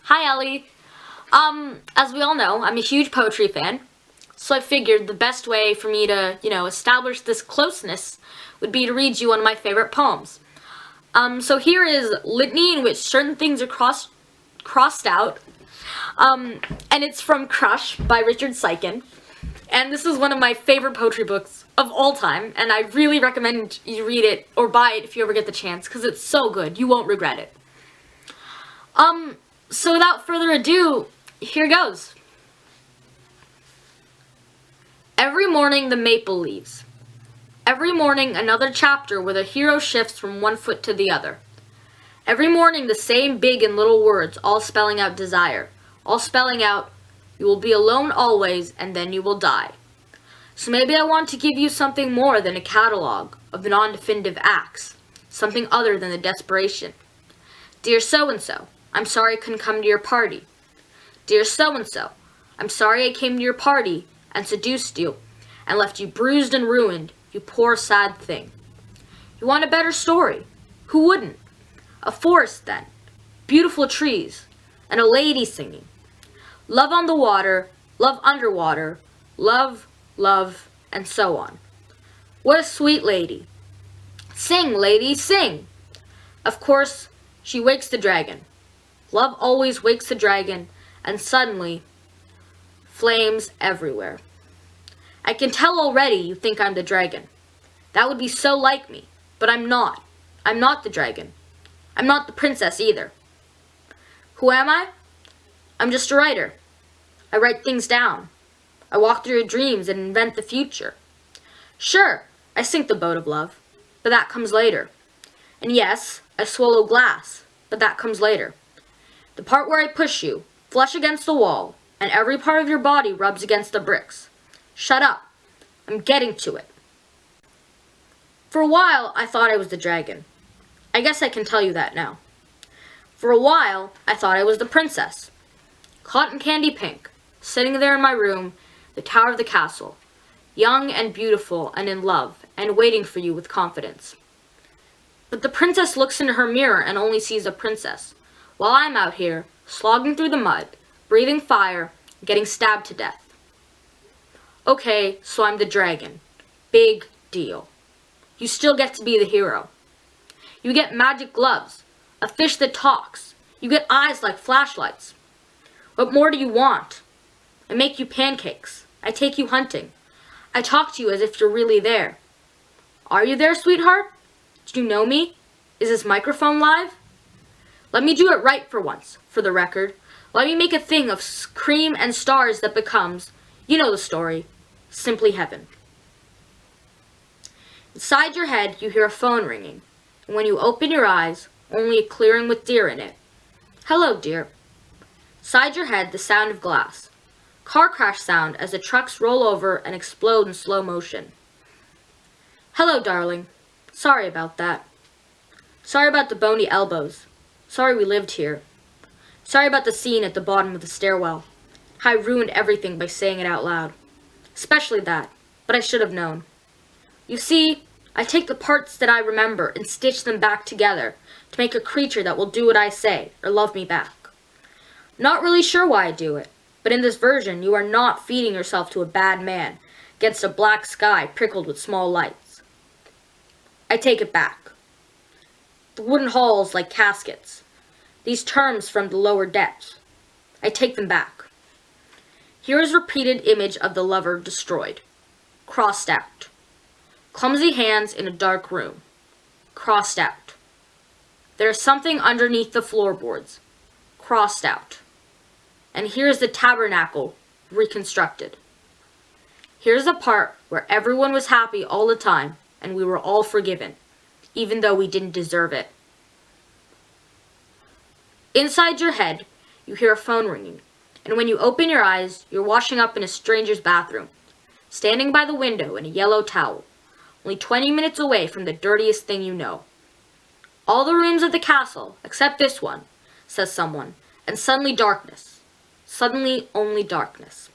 Hi, Ellie. As we all know, I'm a huge poetry fan, so I figured the best way for me to, establish this closeness would be to read you one of my favorite poems. So here is Litany, in which certain things are crossed out, and it's from Crush by Richard Siken. And this is one of my favorite poetry books of all time, and I really recommend you read it or buy it if you ever get the chance, because it's so good. You won't regret it. So without further ado, here goes. Every morning the maple leaves. Every morning another chapter where the hero shifts from one foot to the other. Every morning the same big and little words, all spelling out desire, all spelling out, you will be alone always and then you will die. So maybe I want to give you something more than a catalog of non-definitive acts, something other than the desperation. Dear so-and-so, I'm sorry I couldn't come to your party. Dear so-and-so, I'm sorry I came to your party and seduced you and left you bruised and ruined, you poor sad thing. You want a better story? Who wouldn't? A forest then, beautiful trees, and a lady singing. Love on the water, love underwater, love, love, and so on. What a sweet lady. Sing, lady, sing. Of course, she wakes the dragon. Love always wakes the dragon, and suddenly, flames everywhere. I can tell already you think I'm the dragon. That would be so like me, but I'm not. I'm not the dragon. I'm not the princess either. Who am I? I'm just a writer. I write things down. I walk through your dreams and invent the future. Sure, I sink the boat of love, but that comes later. And yes, I swallow glass, but that comes later. The part where I push you, flush against the wall, and every part of your body rubs against the bricks. Shut up. I'm getting to it. For a while, I thought I was the dragon. I guess I can tell you that now. For a while, I thought I was the princess. Cotton candy pink, sitting there in my room, the tower of the castle, young and beautiful and in love, and waiting for you with confidence. But the princess looks into her mirror and only sees a princess, while I'm out here, slogging through the mud, breathing fire, getting stabbed to death. Okay, so I'm the dragon. Big deal. You still get to be the hero. You get magic gloves, a fish that talks. You get eyes like flashlights. What more do you want? I make you pancakes. I take you hunting. I talk to you as if you're really there. Are you there, sweetheart? Do you know me? Is this microphone live? Let me do it right for once, for the record. Let me make a thing of cream and stars that becomes, you know the story, simply heaven. Inside your head, you hear a phone ringing, and when you open your eyes, only a clearing with deer in it. Hello, dear. Inside your head, the sound of glass. Car crash sound as the trucks roll over and explode in slow motion. Hello, darling. Sorry about that. Sorry about the bony elbows. Sorry we lived here. Sorry about the scene at the bottom of the stairwell. How I ruined everything by saying it out loud. Especially that, but I should have known. You see, I take the parts that I remember and stitch them back together to make a creature that will do what I say or love me back. Not really sure why I do it, but in this version you are not feeding yourself to a bad man against a black sky prickled with small lights. I take it back. The wooden halls like caskets. These terms from the lower depths. I take them back. Here is repeated image of the lover destroyed. Crossed out. Clumsy hands in a dark room. Crossed out. There is something underneath the floorboards. Crossed out. And here's the tabernacle reconstructed. Here's the part where everyone was happy all the time and we were all forgiven, even though we didn't deserve it. Inside your head, you hear a phone ringing, and when you open your eyes, you're washing up in a stranger's bathroom, standing by the window in a yellow towel, only 20 minutes away from the dirtiest thing you know. All the rooms of the castle, except this one, says someone, and suddenly darkness. Suddenly only darkness.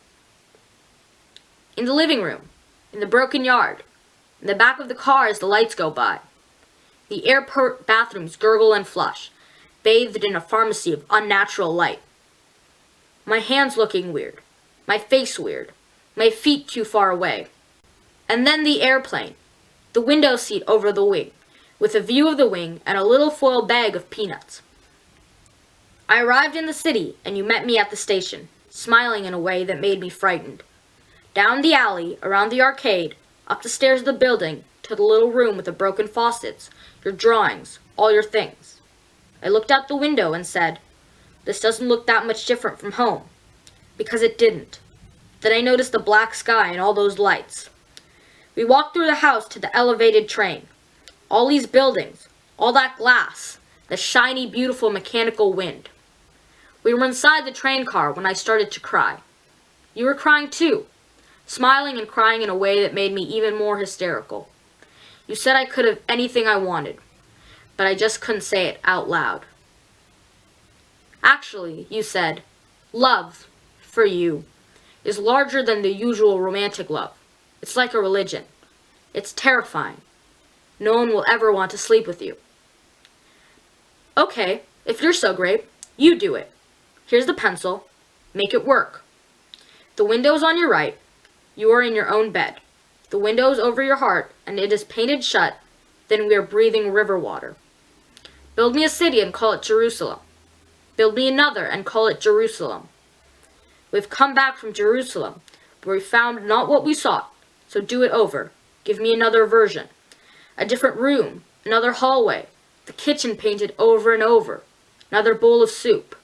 In the living room, in the broken yard, in the back of the car as the lights go by, the airport bathrooms gurgle and flush, bathed in a pharmacy of unnatural light, My hands looking weird. My face weird. My feet too far away. And then the airplane. The window seat over the wing, with a view of the wing and a little foil bag of peanuts. I arrived in the city, and you met me at the station, smiling in a way that made me frightened. Down the alley, around the arcade, up the stairs of the building, to the little room with the broken faucets, your drawings, all your things. I looked out the window and said, "This doesn't look that much different from home." Because it didn't. Then I noticed the black sky and all those lights. We walked through the house to the elevated train. All these buildings, all that glass, the shiny, beautiful mechanical wind. We were inside the train car when I started to cry. You were crying too, smiling and crying in a way that made me even more hysterical. You said I could have anything I wanted, but I just couldn't say it out loud. Actually, you said, love, for you, is larger than the usual romantic love. It's like a religion. It's terrifying. No one will ever want to sleep with you. Okay, if you're so great, you do it. Here's the pencil. Make it work. The window's on your right. You are in your own bed. The window's over your heart, and it is painted shut. Then we are breathing river water. Build me a city and call it Jerusalem. Build me another and call it Jerusalem. We've come back from Jerusalem, where we found not what we sought, so do it over. Give me another version. A different room, another hallway, the kitchen painted over and over, another bowl of soup.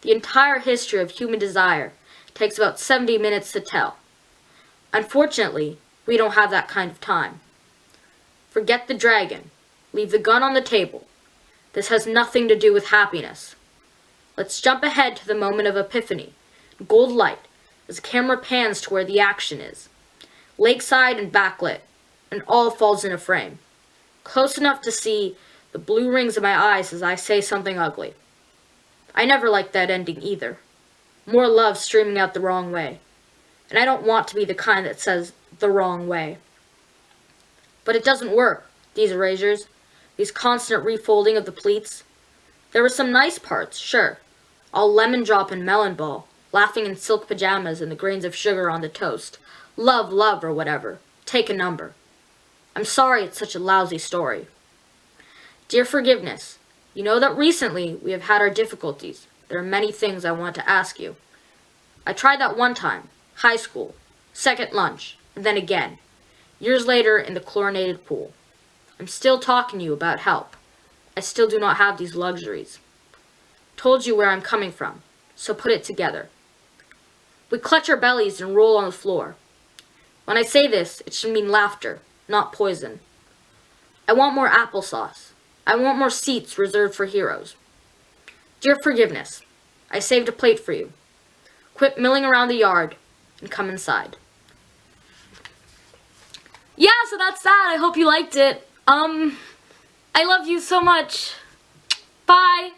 The entire history of human desire takes about 70 minutes to tell. Unfortunately, we don't have that kind of time. Forget the dragon. Leave the gun on the table. This has nothing to do with happiness. Let's jump ahead to the moment of epiphany. Gold light, as the camera pans to where the action is. Lakeside and backlit, and all falls in a frame. Close enough to see the blue rings in my eyes as I say something ugly. I never liked that ending either. More love streaming out the wrong way. And I don't want to be the kind that says the wrong way. But it doesn't work, these erasures, these constant refolding of the pleats. There were some nice parts, sure. All lemon drop and melon ball, laughing in silk pajamas and the grains of sugar on the toast. Love, love, or whatever. Take a number. I'm sorry it's such a lousy story. Dear Forgiveness, you know that recently we have had our difficulties. There are many things I want to ask you. I tried that one time, high school, second lunch, and then again, years later in the chlorinated pool. I'm still talking to you about help. I still do not have these luxuries. Told you where I'm coming from, so put it together. We clutch our bellies and roll on the floor. When I say this, it should mean laughter, not poison. I want more applesauce. I want more seats reserved for heroes. Dear Forgiveness, I saved a plate for you. Quit milling around the yard and come inside. Yeah, so that's that. I hope you liked it. I love you so much. Bye.